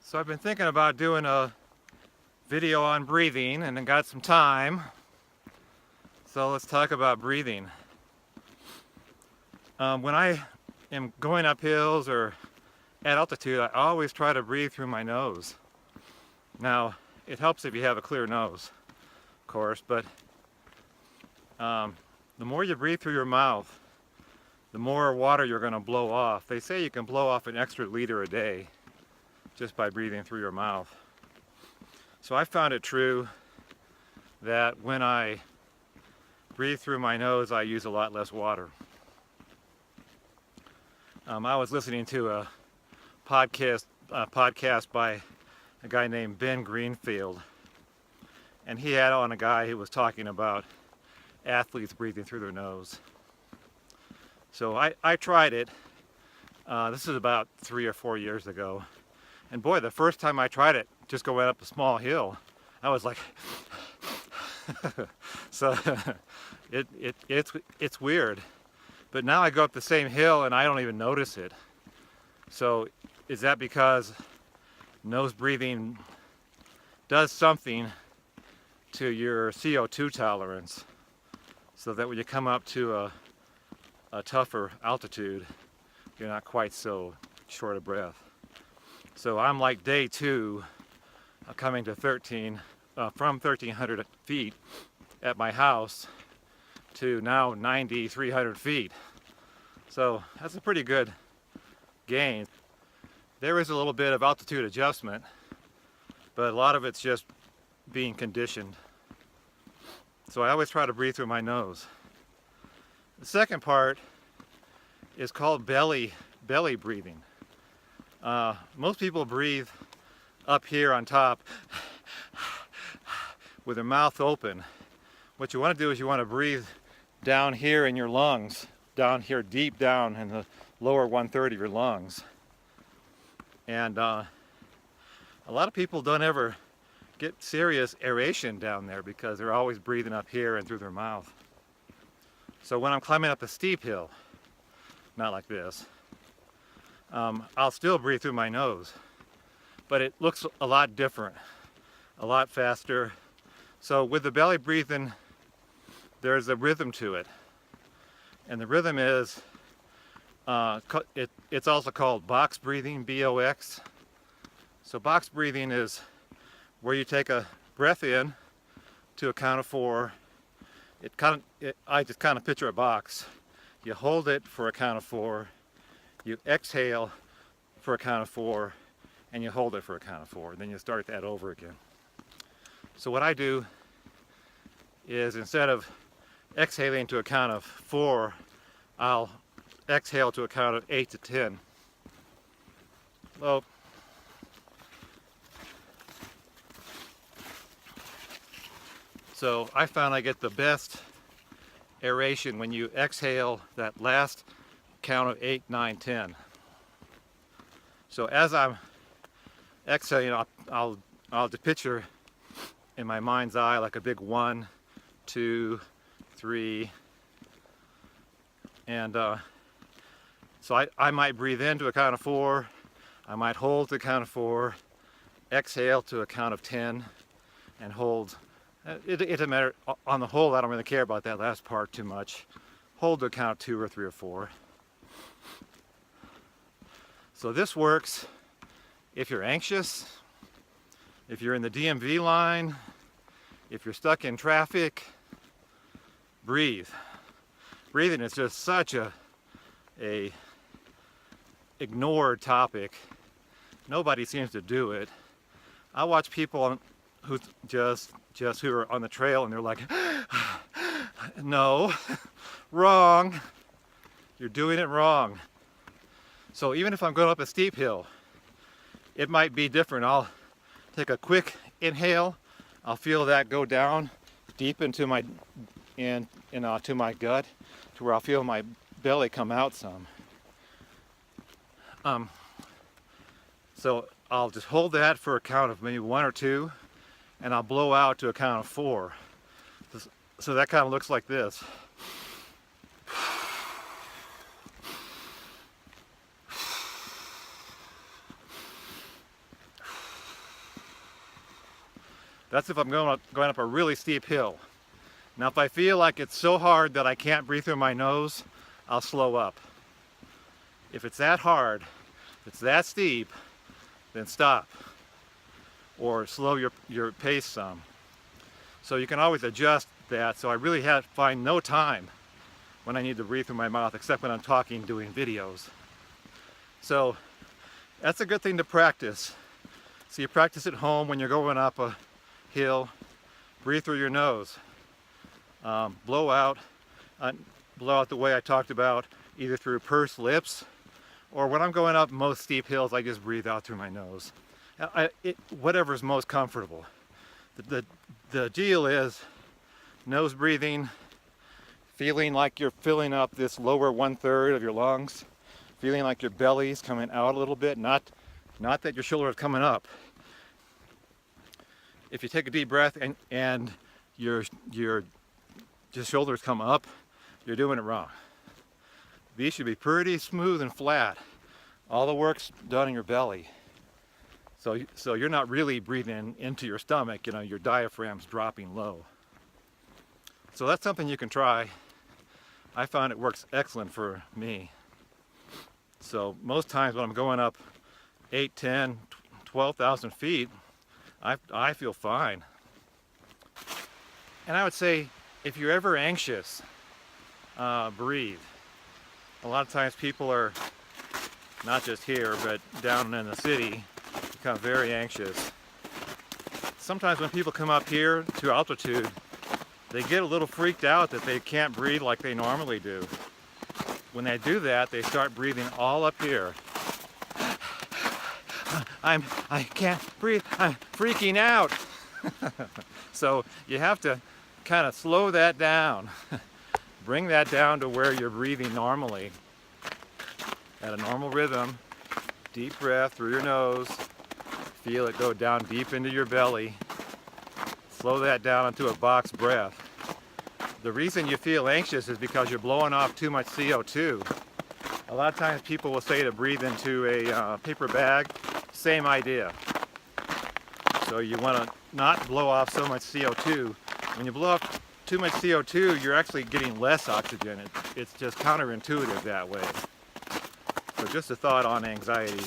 So I've been thinking about doing a video on breathing and I got some time. So let's talk about breathing. When I am going up hills or at altitude, I always try to breathe through my nose. Now, it helps if you have a clear nose, of course, but the more you breathe through your mouth, the more water you're going to blow off. They say you can blow off an extra liter a day just by breathing through your mouth. So I found it true that when I breathe through my nose, I use a lot less water. I was listening to a podcast by a guy named Ben Greenfield, and he had on a guy who was talking about athletes breathing through their nose. So I tried it. This is about 3 or 4 years ago. And boy, the first time I tried it, just going up a small hill, I was like, so it's weird. But now I go up the same hill and I don't even notice it. So is that because nose breathing does something to your CO2 tolerance, so that when you come up to a tougher altitude, you're not quite so short of breath? So I'm like day 2, coming to from 1,300 feet at my house to now 9,300 feet. So that's a pretty good gain. There is a little bit of altitude adjustment, but a lot of it's just being conditioned. So I always try to breathe through my nose. The second part is called belly breathing. Most people breathe up here on top with their mouth open. What you want to do is you want to breathe down here in your lungs, down here deep down in the lower 1/3 of your lungs. And a lot of people don't ever get serious aeration down there because they're always breathing up here and through their mouth. So when I'm climbing up a steep hill, not like this, I'll still breathe through my nose, but it looks a lot different, a lot faster. So with the belly breathing, there's a rhythm to it, and the rhythm is it's also called box breathing, B-O-X. So box breathing is where you take a breath in to a count of 4. I just kind of picture a box. You hold it for a count of 4. You exhale for a count of 4, and you hold it for a count of 4. Then you start that over again. So what I do is, instead of exhaling to a count of 4, I'll exhale to a count of 8 to 10. Well, so I found I get the best aeration when you exhale that last count of 8, 9, 10. So as I'm exhaling, I'll just picture in my mind's eye like a big 1, 2, 3, and so I might breathe in to a count of 4, I might hold to a count of 4, exhale to a count of 10, and hold. It doesn't matter. On the whole, I don't really care about that last part too much. Hold to a count of 2 or 3 or 4. So this works if you're anxious, if you're in the DMV line, if you're stuck in traffic. Breathe. Breathing is just such a ignored topic. Nobody seems to do it. I watch people who who are on the trail and they're like, no, wrong. You're doing it wrong. So even if I'm going up a steep hill, it might be different. I'll take a quick inhale. I'll feel that go down deep into my to my gut, to where I'll feel my belly come out some. So I'll just hold that for a count of maybe 1 or 2, and I'll blow out to a count of 4. So that kind of looks like this. That's if I'm going up a really steep hill. Now if I feel like it's so hard that I can't breathe through my nose, I'll slow up. If it's that hard, if it's that steep, then stop. Or slow your pace some. So you can always adjust that, so I really find no time when I need to breathe through my mouth, except when I'm talking, doing videos. So that's a good thing to practice. So you practice at home when you're going up a hill, breathe through your nose. Blow out the way I talked about, either through pursed lips, or when I'm going up most steep hills, I just breathe out through my nose. Whatever's most comfortable. The deal is nose breathing, feeling like you're filling up this lower 1/3 of your lungs, feeling like your belly's coming out a little bit, not that your shoulder is coming up. If you take a deep breath and your shoulders come up, you're doing it wrong. These should be pretty smooth and flat. All the work's done in your belly. So you're not really breathing into your stomach, you know, your diaphragm's dropping low. So that's something you can try. I found it works excellent for me. So most times when I'm going up 8, 10, 12,000 feet, I feel fine. And I would say, if you're ever anxious, breathe. A lot of times people are, not just here, but down in the city, become very anxious. Sometimes when people come up here to altitude, they get a little freaked out that they can't breathe like they normally do. When they do that, they start breathing all up here. I can't breathe, I'm freaking out. So you have to kind of slow that down. Bring that down to where you're breathing normally. At a normal rhythm, deep breath through your nose. Feel it go down deep into your belly. Slow that down into a box breath. The reason you feel anxious is because you're blowing off too much CO2. A lot of times people will say to breathe into a paper bag. Same idea. So you want to not blow off so much CO2. When you blow off too much CO2, you're actually getting less oxygen. It's just counterintuitive that way. So just a thought on anxiety.